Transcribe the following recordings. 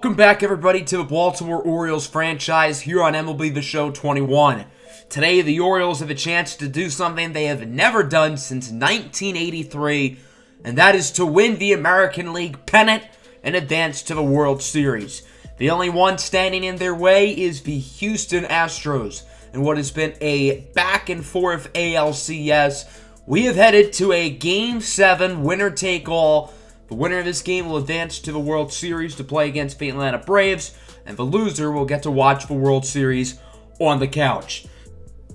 Welcome back, everybody, to the Baltimore Orioles franchise here on MLB The Show 21. Today, the Orioles have a chance to do something they have never done since 1983, and that is to win the American League pennant and advance to the World Series. The only one standing in their way is the Houston Astros. In what has been a back-and-forth ALCS, we have headed to a Game 7 winner-take-all. The winner of this game will advance to the World Series to play against the Atlanta Braves, and the loser will get to watch the World Series on the couch.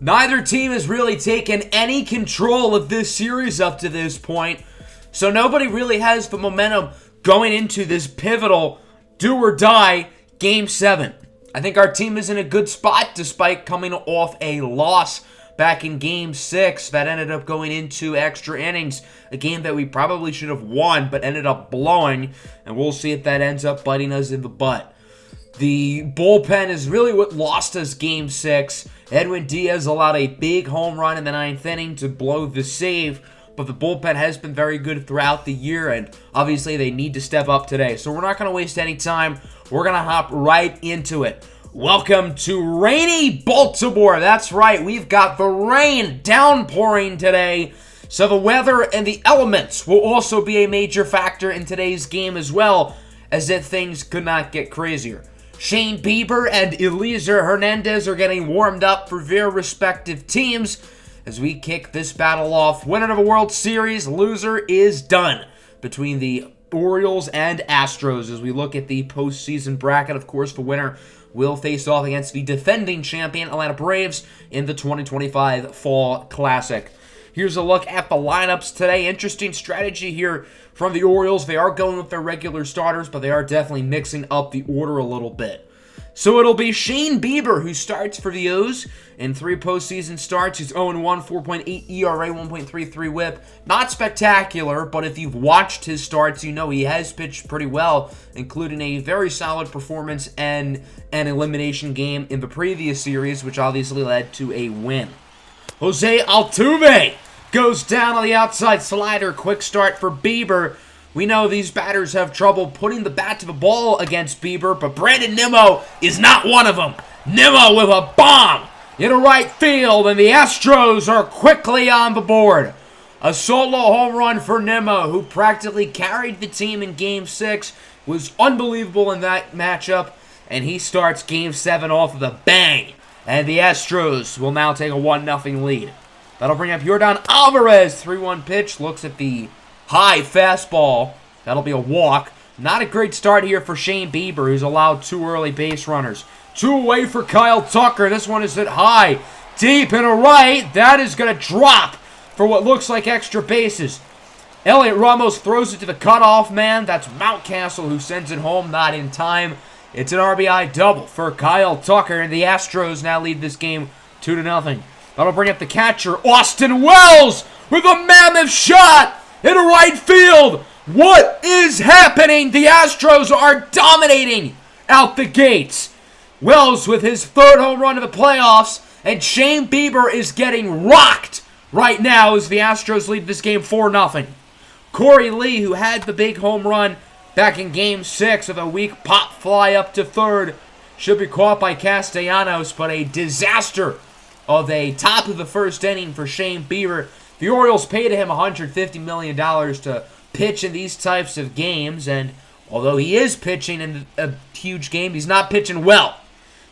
Neither team has really taken any control of this series up to this point, so nobody really has the momentum going into this pivotal do-or-die Game 7. I think our team is in a good spot despite coming off a loss back in Game 6 that ended up going into extra innings, a game that we probably should have won but ended up blowing, and we'll see if that ends up biting us in the butt. The bullpen is really what lost us Game 6. Edwin Diaz allowed a big home run in the 9th inning to blow the save, but the bullpen has been very good throughout the year, and obviously they need to step up today. So we're not going to waste any time. We're going to hop right into it. Welcome to rainy Baltimore. That's right, we've got the rain downpouring today. So the weather and the elements will also be a major factor in today's game as well, as if things could not get crazier. Shane Bieber and Eliezer Hernandez are getting warmed up for their respective teams as we kick this battle off. Winner of a World Series, loser is done between the Orioles and Astros as we look at the postseason bracket. Of course, the winner will face off against the defending champion Atlanta Braves in the 2025 Fall Classic. Here's a look at the lineups today. Interesting strategy here from the Orioles. They are going with their regular starters, but they are definitely mixing up the order a little bit. So it'll be Shane Bieber who starts for the O's in 3 postseason starts. He's 0-1, 4.8 ERA, 1.33 whip. Not spectacular, but if you've watched his starts, you know he has pitched pretty well, including a very solid performance and an elimination game in the previous series, which obviously led to a win. Jose Altuve goes down on the outside slider. Quick start for Bieber. We know these batters have trouble putting the bat to the ball against Bieber, but Brandon Nemo is not one of them. Nemo with a bomb into right field, and the Astros are quickly on the board. A solo home run for Nemo, who practically carried the team in Game 6, was unbelievable in that matchup, and he starts Game 7 off with a bang. And the Astros will now take a 1-0 lead. That'll bring up Yordan Alvarez. 3-1 pitch. Looks at the high fastball. That'll be a walk. Not a great start here for Shane Bieber, who's allowed 2 early base runners. 2 away for Kyle Tucker. This one is hit high. Deep and a right. That is going to drop for what looks like extra bases. Elliot Ramos throws it to the cutoff man. That's Mountcastle who sends it home, not in time. It's an RBI double for Kyle Tucker, and the Astros now lead this game 2-0. That'll bring up the catcher, Austin Wells, with a mammoth shot into right field. What is happening? The Astros are dominating out the gates. Wells with his 3rd home run of the playoffs, and Shane Bieber is getting rocked right now as the Astros lead this game 4-0. Corey Lee, who had the big home run back in Game 6 with a weak pop fly up to 3rd, should be caught by Castellanos, but a disaster of a top of the 1st inning for Shane Bieber. The Orioles paid him $150 million to pitch in these types of games, and although he is pitching in a huge game, he's not pitching well.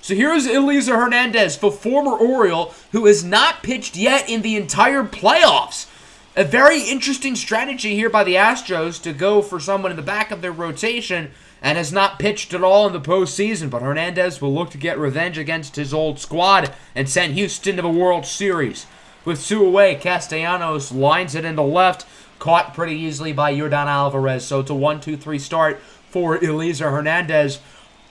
So here's Eliezer Hernandez, the former Oriole, who has not pitched yet in the entire playoffs. A very interesting strategy here by the Astros to go for someone in the back of their rotation and has not pitched at all in the postseason. But Hernandez will look to get revenge against his old squad and send Houston to the World Series. With 2 away, Castellanos lines it into left, caught pretty easily by Yordan Alvarez. So it's a 1-2-3 start for Eliezer Hernandez.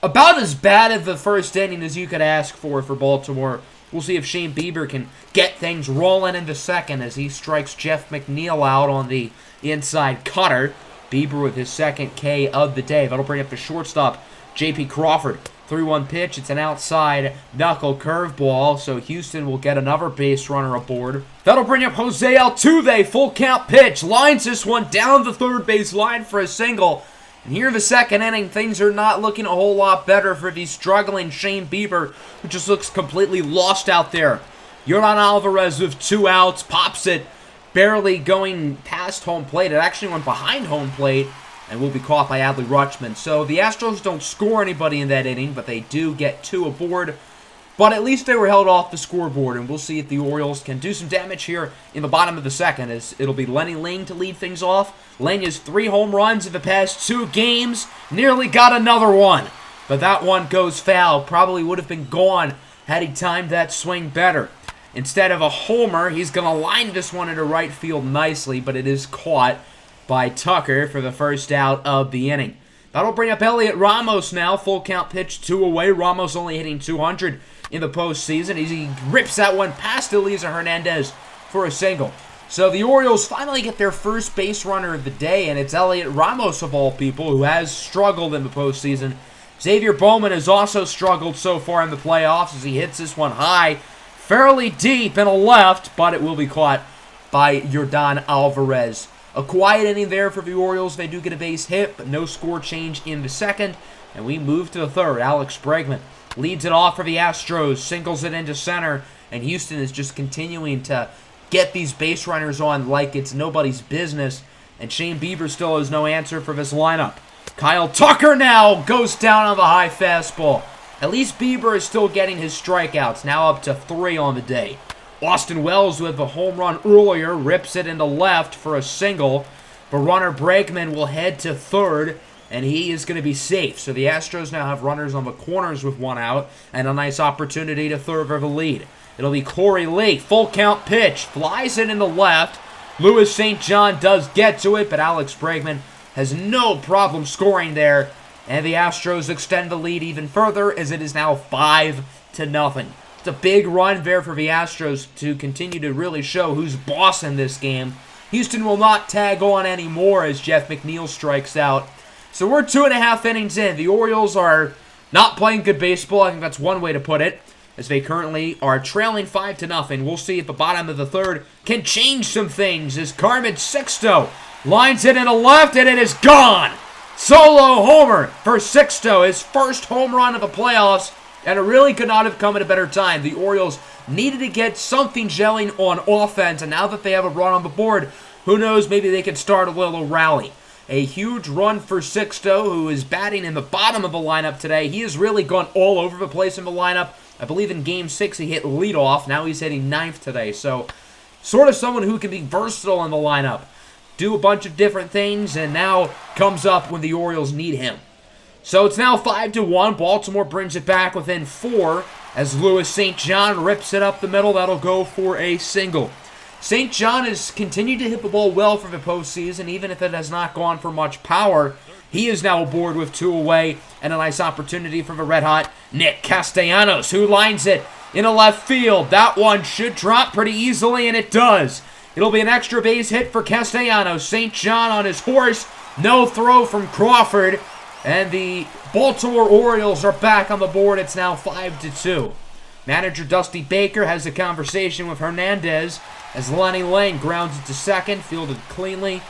About as bad of the 1st inning as you could ask for Baltimore. We'll see if Shane Bieber can get things rolling into 2nd as he strikes Jeff McNeil out on the inside cutter. Bieber with his 2nd K of the day. That'll bring up the shortstop, J.P. Crawford. 3-1 pitch. It's an outside knuckle curveball, so Houston will get another base runner aboard. That'll bring up Jose Altuve. Full count pitch. Lines this one down the 3rd base line for a single. And here in the second inning, things are not looking a whole lot better for the struggling Shane Bieber, who just looks completely lost out there. Yordan Alvarez with 2 outs, pops it, barely going past home plate. It actually went behind home plate and will be caught by Adley Rutschman. So the Astros don't score anybody in that inning, but they do get 2 aboard. But at least they were held off the scoreboard, and we'll see if the Orioles can do some damage here in the bottom of the second, as it'll be Lenny Ling to lead things off. Ling has 3 home runs in the past 2 games, nearly got another one. But that one goes foul, probably would have been gone had he timed that swing better. Instead of a homer, he's going to line this one into right field nicely, but it is caught by Tucker for the first out of the inning. That'll bring up Elliot Ramos now. Full count pitch, 2 away. Ramos only hitting 200 in the postseason. He rips that one past Eliezer Hernandez for a single. So the Orioles finally get their first base runner of the day, and it's Elliot Ramos of all people, who has struggled in the postseason. Xavier Bowman has also struggled so far in the playoffs as he hits this one high, fairly deep in a left, but it will be caught by Yordan Alvarez. A quiet inning there for the Orioles. They do get a base hit, but no score change in the second. And we move to the third. Alex Bregman leads it off for the Astros, singles it into center, and Houston is just continuing to get these base runners on like it's nobody's business. And Shane Bieber still has no answer for this lineup. Kyle Tucker now goes down on the high fastball. At least Bieber is still getting his strikeouts, now up to 3 on the day. Austin Wells with a home run earlier, rips it into left for a single. But runner Bregman will head to third, and he is going to be safe. So the Astros now have runners on the corners with 1 out, and a nice opportunity to further the lead. It'll be Corey Lee, full count pitch, flies it into left. Louis St. John does get to it, but Alex Bregman has no problem scoring there. And the Astros extend the lead even further, as it is now 5-0. It's a big run there for the Astros to continue to really show who's boss in this game. Houston will not tag on anymore as Jeff McNeil strikes out. So we're 2.5 innings in. The Orioles are not playing good baseball. I think that's one way to put it, as they currently are trailing 5-0. We'll see if the bottom of the third can change some things as Carmen Sixto lines it into left, and it is gone. Solo homer for Sixto, his first home run of the playoffs. And it really could not have come at a better time. The Orioles needed to get something gelling on offense, and now that they have a run on the board, who knows, maybe they can start a little rally. A huge run for Sixto, who is batting in the bottom of the lineup today. He has really gone all over the place in the lineup. I believe in Game 6 he hit leadoff. Now he's hitting 9th today. So sort of someone who can be versatile in the lineup. Do a bunch of different things, and now comes up when the Orioles need him. So it's now 5-1. Baltimore brings it back within 4 as Louis St. John rips it up the middle. That'll go for a single. St. John has continued to hit the ball well for the postseason, even if it has not gone for much power. He is now aboard with 2 away, and a nice opportunity for the red-hot Nick Castellanos, who lines it into left field. That one should drop pretty easily, and it does. It'll be an extra base hit for Castellanos. St. John on his horse. No throw from Crawford. And the Baltimore Orioles are back on the board. It's now 5-2. Manager Dusty Baker has a conversation with Hernandez as Lenny Ling grounds it to second, fielded cleanly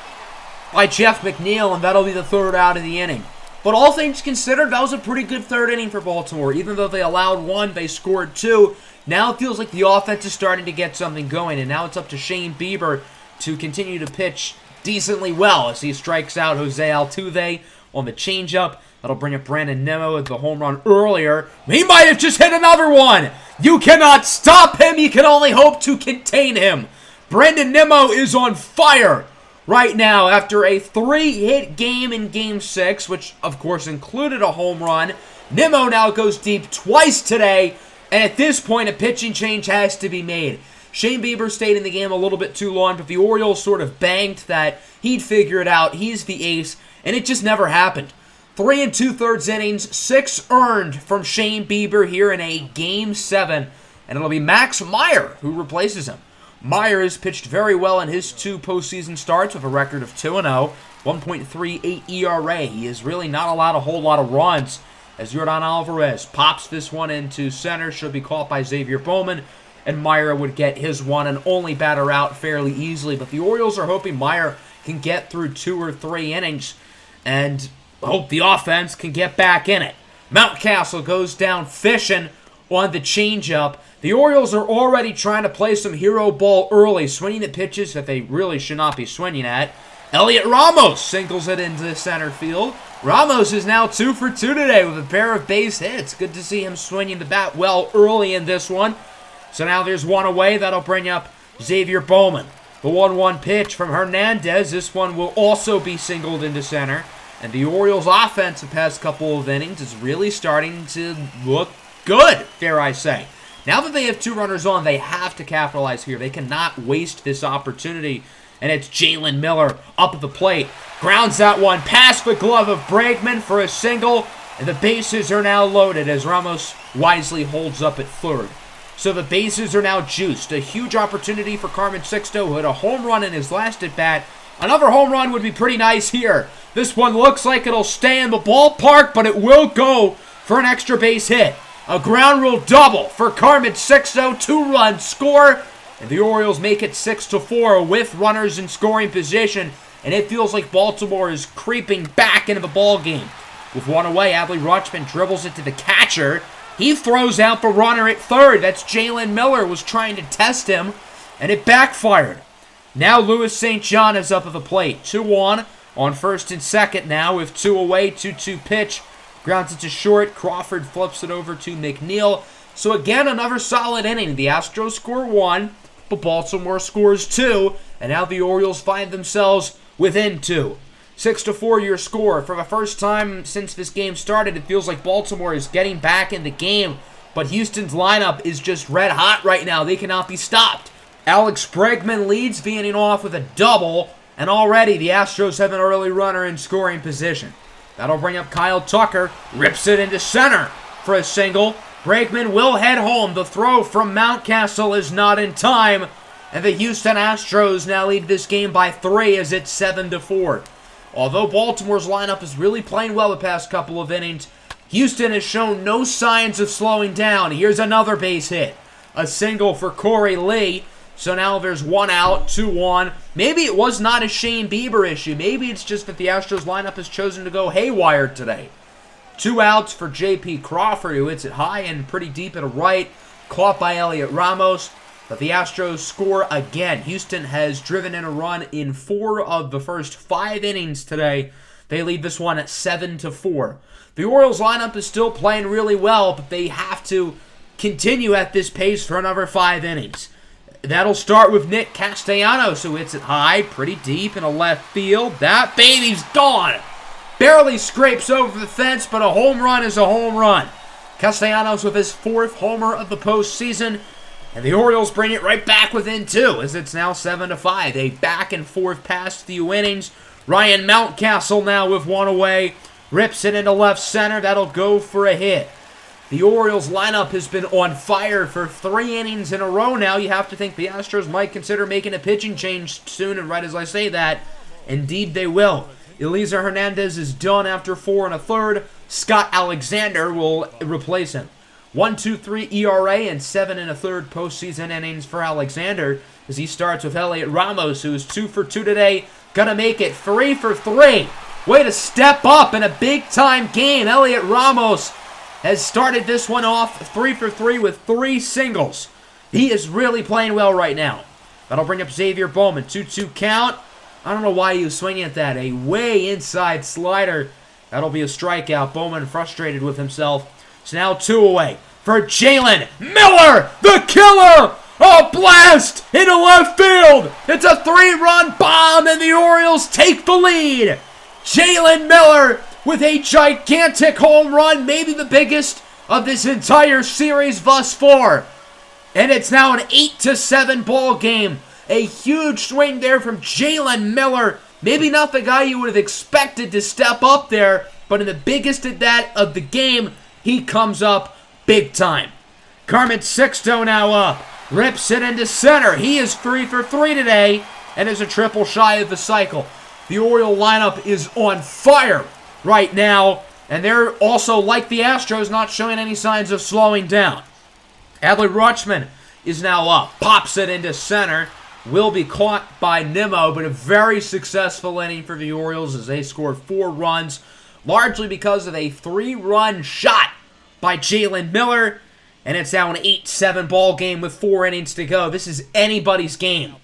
by Jeff McNeil, and that'll be the 3rd out of the inning. But all things considered, that was a pretty good 3rd inning for Baltimore. Even though they allowed 1, they scored 2. Now it feels like the offense is starting to get something going, and now it's up to Shane Bieber to continue to pitch decently well as he strikes out Jose Altuve on the changeup. That'll bring up Brandon Nemo with the home run earlier. He might have just hit another one. You cannot stop him. You can only hope to contain him. Brandon Nemo is on fire right now after a 3-hit game in Game 6, which of course included a home run. Nemo now goes deep twice today, and at this point a pitching change has to be made. Shane Bieber stayed in the game a little bit too long, but the Orioles sort of banked that he'd figure it out. He's the ace, and it just never happened. 3 2/3 innings, 6 earned from Shane Bieber here in a Game 7, and it'll be Max Meyer who replaces him. Meyer has pitched very well in his 2 postseason starts with a record of 2-0, 1.38 ERA. He has really not allowed a whole lot of runs as Yordan Alvarez pops this one into center. Should be caught by Xavier Bowman, and Meyer would get his one and only batter out fairly easily. But the Orioles are hoping Meyer can get through 2 or 3 innings and hope the offense can get back in it. Mountcastle goes down fishing on the changeup. The Orioles are already trying to play some hero ball early, swinging at pitches that they really should not be swinging at. Elliot Ramos singles it into center field. Ramos is now 2 for 2 today with a pair of base hits. Good to see him swinging the bat well early in this one. So now there's one away. That'll bring up Xavier Bowman. The 1-1 pitch from Hernandez. This one will also be singled into center. And the Orioles' offense the past couple of innings is really starting to look good, dare I say. Now that they have 2 runners on, they have to capitalize here. They cannot waste this opportunity. And it's Jalen Miller up at the plate. Grounds that one past the glove of Bregman for a single. And the bases are now loaded as Ramos wisely holds up at third. So the bases are now juiced. A huge opportunity for Carmen Sixto, who had a home run in his last at-bat. Another home run would be pretty nice here. This one looks like it'll stay in the ballpark, but it will go for an extra base hit. A ground rule double for Carmen Sixto. 2-run score. And the Orioles make it 6-4 with runners in scoring position. And it feels like Baltimore is creeping back into the ball game. With one away, Adley Rutschman dribbles it to the catcher. He throws out the runner at third. That's Jalen Miller, was trying to test him, and it backfired. Now Louis St. John is up at the plate. 2-1 on first and second now with 2 away. 2-2 pitch. Grounds it to short. Crawford flips it over to McNeil. So again, another solid inning. The Astros score 1, but Baltimore scores 2, and now the Orioles find themselves within 2. 6-4 your score. For the first time since this game started, it feels like Baltimore is getting back in the game, but Houston's lineup is just red hot right now. They cannot be stopped. Alex Bregman leads the inning off with a double, and already the Astros have an early runner in scoring position. That'll bring up Kyle Tucker, rips it into center for a single. Bregman will head home. The throw from Mountcastle is not in time, and the Houston Astros now lead this game by 3 as it's 7-4. Although Baltimore's lineup is really playing well the past couple of innings, Houston has shown no signs of slowing down. Here's another base hit. A single for Corey Lee. So now there's 1 out, 2-1. Maybe it was not a Shane Bieber issue. Maybe it's just that the Astros lineup has chosen to go haywire today. 2 outs for J.P. Crawford, who hits it high and pretty deep at a right. Caught by Elliot Ramos. But the Astros score again. Houston has driven in a run in 4 of the first 5 innings today. They lead this one at 7-4. The Orioles lineup is still playing really well, but they have to continue at this pace for another 5 innings. That'll start with Nick Castellanos, who hits it high, pretty deep in a left field. That baby's gone. Barely scrapes over the fence, but a home run is a home run. Castellanos with his 4th homer of the postseason. And the Orioles bring it right back within 2 as it's now 7-5. A back and forth past few innings. Ryan Mountcastle now with 1 away. Rips it into left center. That'll go for a hit. The Orioles lineup has been on fire for 3 innings in a row now. You have to think the Astros might consider making a pitching change soon, and right as I say that, indeed they will. Eliezer Hernandez is done after 4 1/3. Scott Alexander will replace him. 1.23 ERA and 7 1/3 postseason innings for Alexander as he starts with Elliot Ramos, who is 2 for 2 today. Gonna make it 3 for 3. Way to step up in a big-time game. Elliot Ramos has started this one off 3 for 3 with 3 singles. He is really playing well right now. That'll bring up Xavier Bowman. 2-2 count. I don't know why he was swinging at that. A way inside slider. That'll be a strikeout. Bowman frustrated with himself. So now 2 away for Jalen Miller, the killer! A blast into left field! It's a 3-run bomb, and the Orioles take the lead! Jalen Miller with a gigantic home run, maybe the biggest of this entire series thus far. And it's now an 8-7 ball game. A huge swing there from Jalen Miller. Maybe not the guy you would have expected to step up there, but in the biggest at that of the game, he comes up big time. Carmen Sixto now up. Rips it into center. He is 3 for 3 today and is a triple shy of the cycle. The Oriole lineup is on fire right now, and they're also, like the Astros, not showing any signs of slowing down. Adley Rutschman is now up. Pops it into center. Will be caught by Nemo, but a very successful inning for the Orioles as they score 4 runs. largely because of a 3-run shot by Jalen Miller, and it's now an 8-7 ball game with 4 innings to go. This is anybody's game.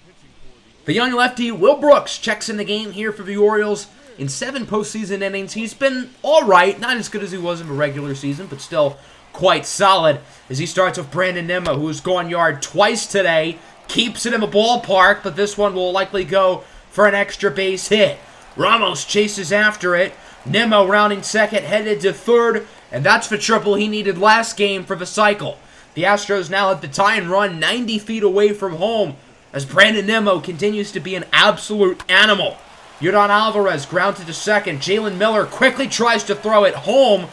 The young lefty, Will Brooks, checks in the game here for the Orioles. In 7 postseason innings, he's been all right. Not as good as he was in the regular season, but still quite solid. As he starts with Brandon Nemo, who has gone yard twice today. Keeps it in the ballpark, but this one will likely go for an extra base hit. Ramos chases after it. Nemo rounding second, headed to third, and that's the triple he needed last game for the cycle. The Astros now have the tying run 90 feet away from home, as Brandon Nemo continues to be an absolute animal. Yordan Alvarez grounded to second. Jalen Miller quickly tries to throw it home.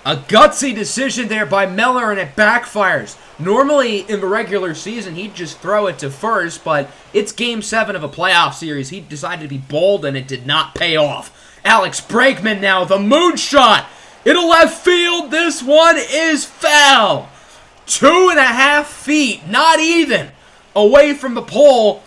A gutsy decision there by Miller, and it backfires. Normally, in the regular season, he'd just throw it to first, but it's Game 7 of a playoff series. He decided to be bold, and it did not pay off. Alex Bregman now, the moonshot into left field. This one is foul. 2.5 feet, not even, away from the pole.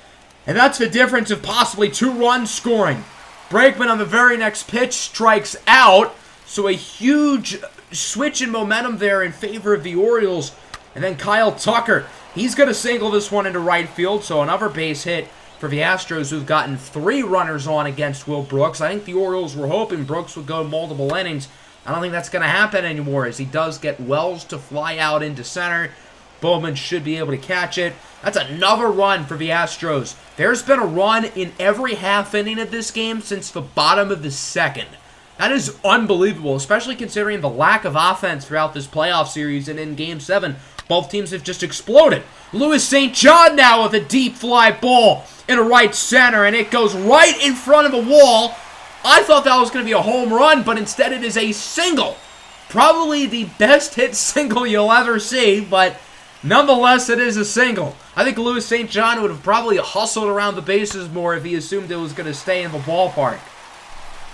And that's the difference of possibly 2 runs scoring. Bregman on the very next pitch strikes out. So a huge switch in momentum there in favor of the Orioles. And then Kyle Tucker, he's going to single this one into right field. So another base hit for the Astros, who've gotten 3 runners on against Will Brooks. I think the Orioles were hoping Brooks would go multiple innings. I don't think that's going to happen anymore, as he does get Wells to fly out into center. Bowman should be able to catch it. That's another run for the Astros. There's been a run in every half inning of this game since the bottom of the second. That is unbelievable, especially considering the lack of offense throughout this playoff series. And in Game 7, both teams have just exploded. Louis St. John now with a deep fly ball into right center, and it goes right in front of the wall. I thought that was going to be a home run, but instead it is a single. Probably the best hit single you'll ever see, but nonetheless, it is a single. I think Louis St. John would have probably hustled around the bases more if he assumed it was going to stay in the ballpark.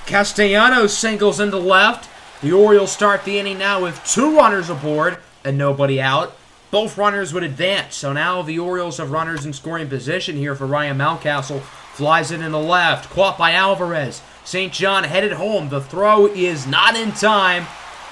Castellanos singles into left. The Orioles start the inning now with 2 runners aboard and nobody out. Both runners would advance, so now the Orioles have runners in scoring position here for Ryan Mountcastle. Flies it in the left, caught by Alvarez. St. John headed home. The throw is not in time,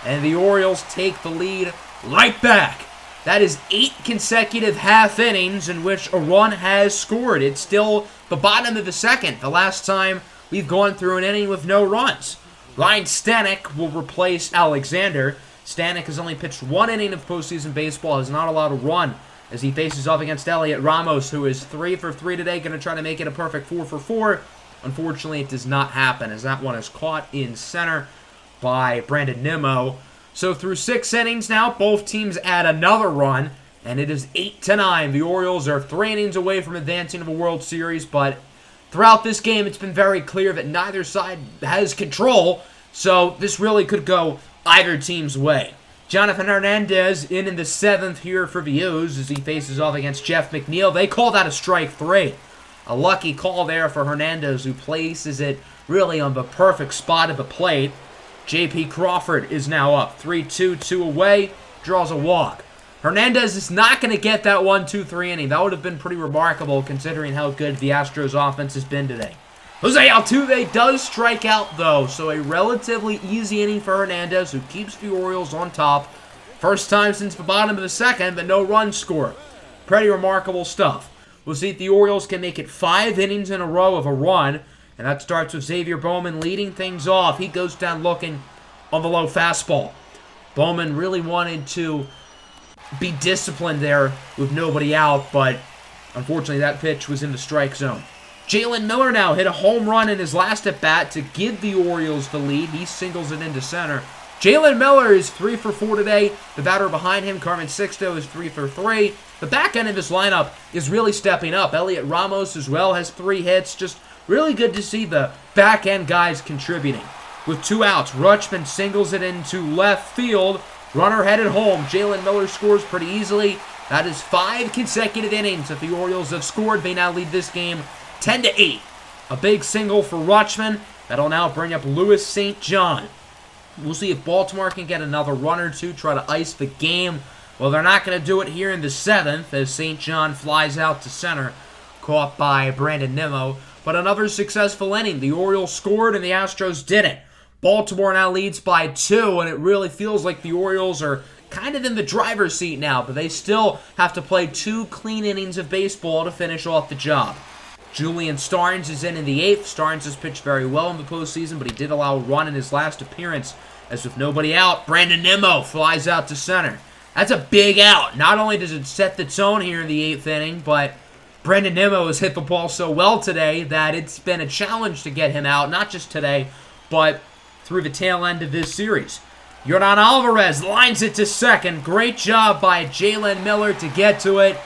and the Orioles take the lead right back. That is 8 consecutive half innings in which a run has scored. It's still the bottom of the second, the last time we've gone through an inning with no runs. Ryan Stanek will replace Alexander. Stanek has only pitched 1 inning of postseason baseball, has not allowed a run as he faces off against Elliot Ramos, who is 3 for 3 today, going to try to make it a perfect 4 for 4. Unfortunately, it does not happen, as that one is caught in center by Brandon Nemo. So through 6 innings now, both teams add another run, and it is 8-9. The Orioles are 3 innings away from advancing to the World Series, but throughout this game, it's been very clear that neither side has control, so this really could go either team's way. Jonathan Hernandez in the 7th here for the O's as he faces off against Jeff McNeil. They call that a strike 3. A lucky call there for Hernandez, who places it really on the perfect spot of the plate. J.P. Crawford is now up 3-2, 2 away, draws a walk. Hernandez is not going to get that 1-2-3 inning. That would have been pretty remarkable considering how good the Astros offense has been today. Jose Altuve does strike out, though, so a relatively easy inning for Hernandez, who keeps the Orioles on top. First time since the bottom of the second, but no runs scored. Pretty remarkable stuff. We'll see if the Orioles can make it 5 innings in a row of a run, and that starts with Xavier Bowman leading things off. He goes down looking on the low fastball. Bowman really wanted to be disciplined there with nobody out, but unfortunately that pitch was in the strike zone. Jalen Miller now hit a home run in his last at-bat to give the Orioles the lead. He singles it into center. Jalen Miller is 3 for 4 today. The batter behind him, Carmen Sixto, is 3 for 3. The back end of this lineup is really stepping up. Elliot Ramos as well has 3 hits. Just really good to see the back end guys contributing. With 2 outs, Rutschman singles it into left field. Runner headed home. Jalen Miller scores pretty easily. That is 5 consecutive innings that the Orioles have scored. They now lead this game 10-8. A big single for Rutschman. That'll now bring up Louis St. John. We'll see if Baltimore can get another run or two, try to ice the game. Well, they're not going to do it here in the 7th as St. John flies out to center, caught by Brandon Nemo. But another successful inning. The Orioles scored and the Astros didn't. Baltimore now leads by 2, and it really feels like the Orioles are kind of in the driver's seat now, but they still have to play 2 clean innings of baseball to finish off the job. Julian Starnes is in the 8th. Starnes has pitched very well in the postseason, but he did allow a run in his last appearance. As with nobody out, Brandon Nemo flies out to center. That's a big out. Not only does it set the tone here in the 8th inning, but Brandon Nemo has hit the ball so well today that it's been a challenge to get him out, not just today, but through the tail end of this series. Yordan Alvarez lines it to second. Great job by Jalen Miller to get to it.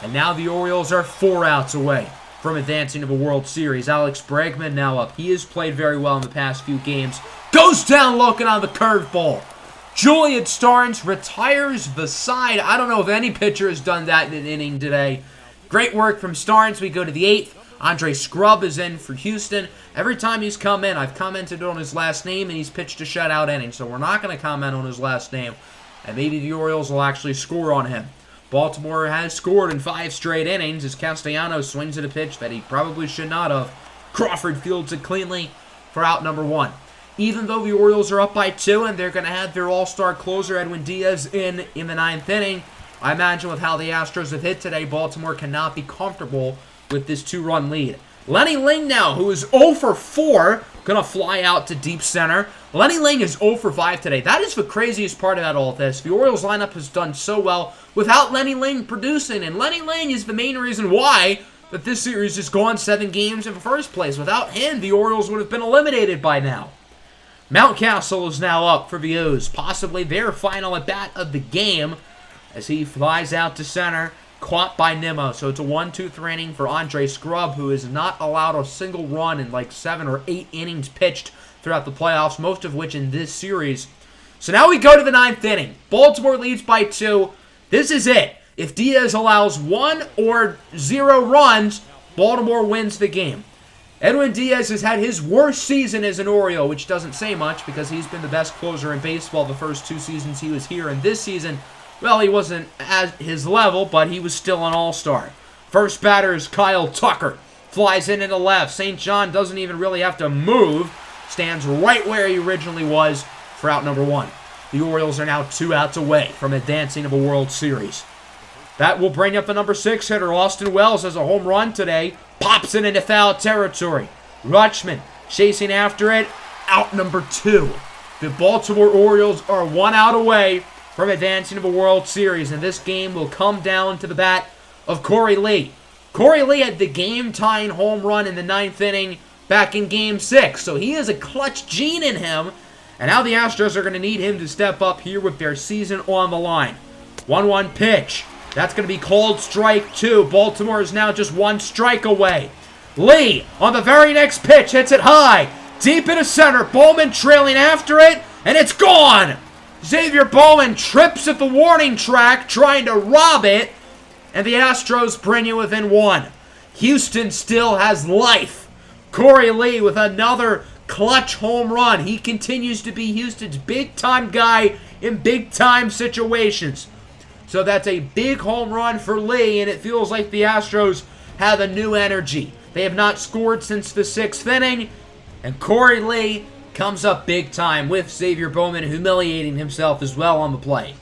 And now the Orioles are 4 outs away from advancing to the World Series. Alex Bregman now up. He has played very well in the past few games. Goes down looking on the curveball. Julian Starnes retires the side. I don't know if any pitcher has done that in an inning today. Great work from Starnes. We go to the 8th. Andre Scrub is in for Houston. Every time he's come in, I've commented on his last name, and he's pitched a shutout inning, so we're not going to comment on his last name, and maybe the Orioles will actually score on him. Baltimore has scored in 5 straight innings as Castellanos swings at a pitch that he probably should not have. Crawford fields it cleanly for out number 1. Even though the Orioles are up by 2 and they're going to have their all-star closer Edwin Diaz in the 9th inning, I imagine with how the Astros have hit today, Baltimore cannot be comfortable with this 2-run lead. Lenny Ling now, who is 0 for 4, going to fly out to deep center. Lenny Ling is 0 for 5 today. That is the craziest part about all of this. The Orioles lineup has done so well without Lenny Ling producing, and Lenny Ling is the main reason why that this series has gone 7 games in the first place. Without him, the Orioles would have been eliminated by now. Mountcastle is now up for the O's, possibly their final at-bat of the game, as he flies out to center, caught by Nemo. So it's a 1-2-3 inning for Andre Scrub, who has not allowed a single run in like 7 or 8 innings pitched throughout the playoffs, most of which in this series. So now we go to the 9th inning. Baltimore leads by 2. This is it. If Diaz allows 1 or 0 runs, Baltimore wins the game. Edwin Diaz has had his worst season as an Oriole, which doesn't say much because he's been the best closer in baseball the first 2 seasons he was here. And this season, well, he wasn't at his level, but he was still an all-star. First batter is Kyle Tucker. Flies in the left. St. John doesn't even really have to move. Stands right where he originally was for out number 1. The Orioles are now 2 outs away from advancing to a World Series. That will bring up the number 6 hitter. Austin Wells has a home run today. Pops it into foul territory. Rutschman chasing after it. Out number 2. The Baltimore Orioles are 1 out away from advancing to the World Series, and this game will come down to the bat of Corey Lee. Corey Lee had the game-tying home run in the 9th inning back in Game 6, so he has a clutch gene in him, and now the Astros are going to need him to step up here with their season on the line. 1-1 pitch. That's going to be called strike 2. Baltimore is now just 1 strike away. Lee, on the very next pitch, hits it high, deep into center. Bowman trailing after it, and it's gone! Xavier Bowman trips at the warning track, trying to rob it, and the Astros bring you within 1. Houston still has life. Corey Lee with another clutch home run. He continues to be Houston's big-time guy in big-time situations. So that's a big home run for Lee, and it feels like the Astros have a new energy. They have not scored since the 6th inning, and Corey Lee comes up big time with Xavier Bowman humiliating himself as well on the play.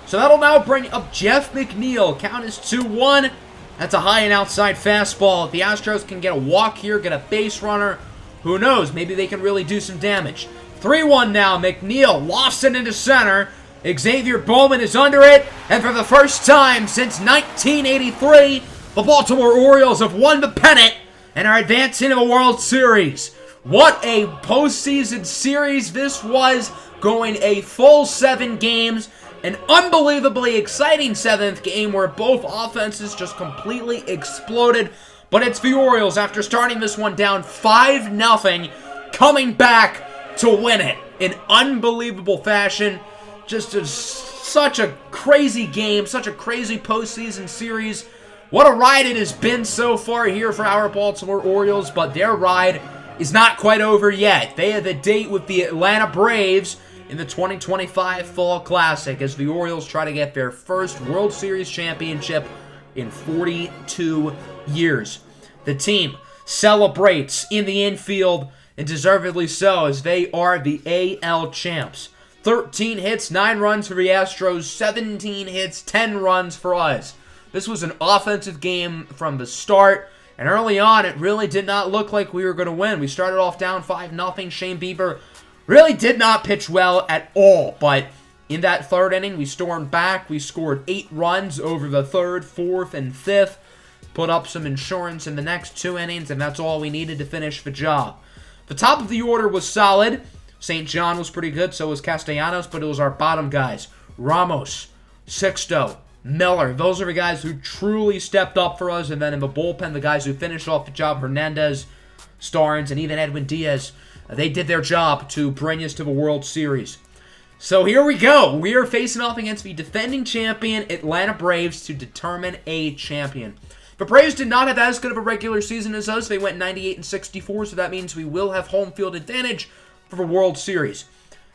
So that'll now bring up Jeff McNeil. Count is 2-1. That's a high and outside fastball. If the Astros can get a walk here, get a base runner, who knows? Maybe they can really do some damage. 3-1 now. McNeil lofts it into center. Xavier Bowman is under it, and for the first time since 1983, the Baltimore Orioles have won the pennant and are advancing to the World Series. What a postseason series this was, going a full 7 games. An unbelievably exciting 7th game where both offenses just completely exploded. But it's the Orioles, after starting this one down 5-0, coming back to win it in unbelievable fashion. Such a crazy game, such a crazy postseason series. What a ride it has been so far here for our Baltimore Orioles, but their ride is not quite over yet. They have a date with the Atlanta Braves in the 2025 Fall Classic as the Orioles try to get their first World Series championship in 42 years. The team celebrates in the infield and deservedly so, as they are the AL champs. 13 hits, 9 runs for the Astros, 17 hits, 10 runs for us. This was an offensive game from the start, and early on, it really did not look like we were going to win. We started off down 5-0. Shane Bieber really did not pitch well at all, but in that third inning, we stormed back. We scored 8 runs over the 3rd, 4th, and 5th, put up some insurance in the next 2 innings, and that's all we needed to finish the job. The top of the order was solid. St. John was pretty good, so was Castellanos, but it was our bottom guys. Ramos, Sixto, Miller. Those are the guys who truly stepped up for us. And then in the bullpen, the guys who finished off the job, Hernandez, Starnes, and even Edwin Diaz, they did their job to bring us to the World Series. So here we go. We are facing off against the defending champion Atlanta Braves to determine a champion. The Braves did not have as good of a regular season as us. They went 98-64, so that means we will have home field advantage for the World Series.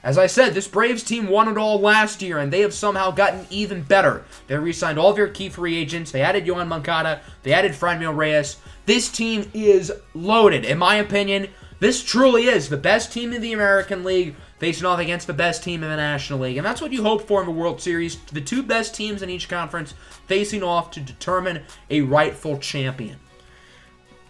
As I said, this Braves team won it all last year, and they have somehow gotten even better. They re-signed all their key free agents. They added Yohan Moncada. They added Franmil Reyes. This team is loaded. In my opinion, this truly is the best team in the American League facing off against the best team in the National League. And that's what you hope for in the World Series. The 2 best teams in each conference facing off to determine a rightful champion.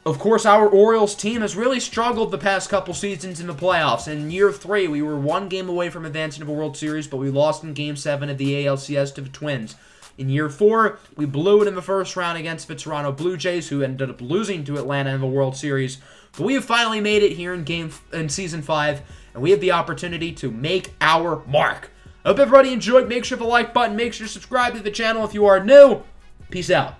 Of course, our Orioles team has really struggled the past couple seasons in the playoffs. In year 3, we were 1 game away from advancing to the World Series, but we lost in Game 7 of the ALCS to the Twins. In year 4, we blew it in the first round against the Toronto Blue Jays, who ended up losing to Atlanta in the World Series. But we have finally made it here in Season 5, and we have the opportunity to make our mark. I hope everybody enjoyed. Make sure to like button. Make sure to subscribe to the channel if you are new. Peace out.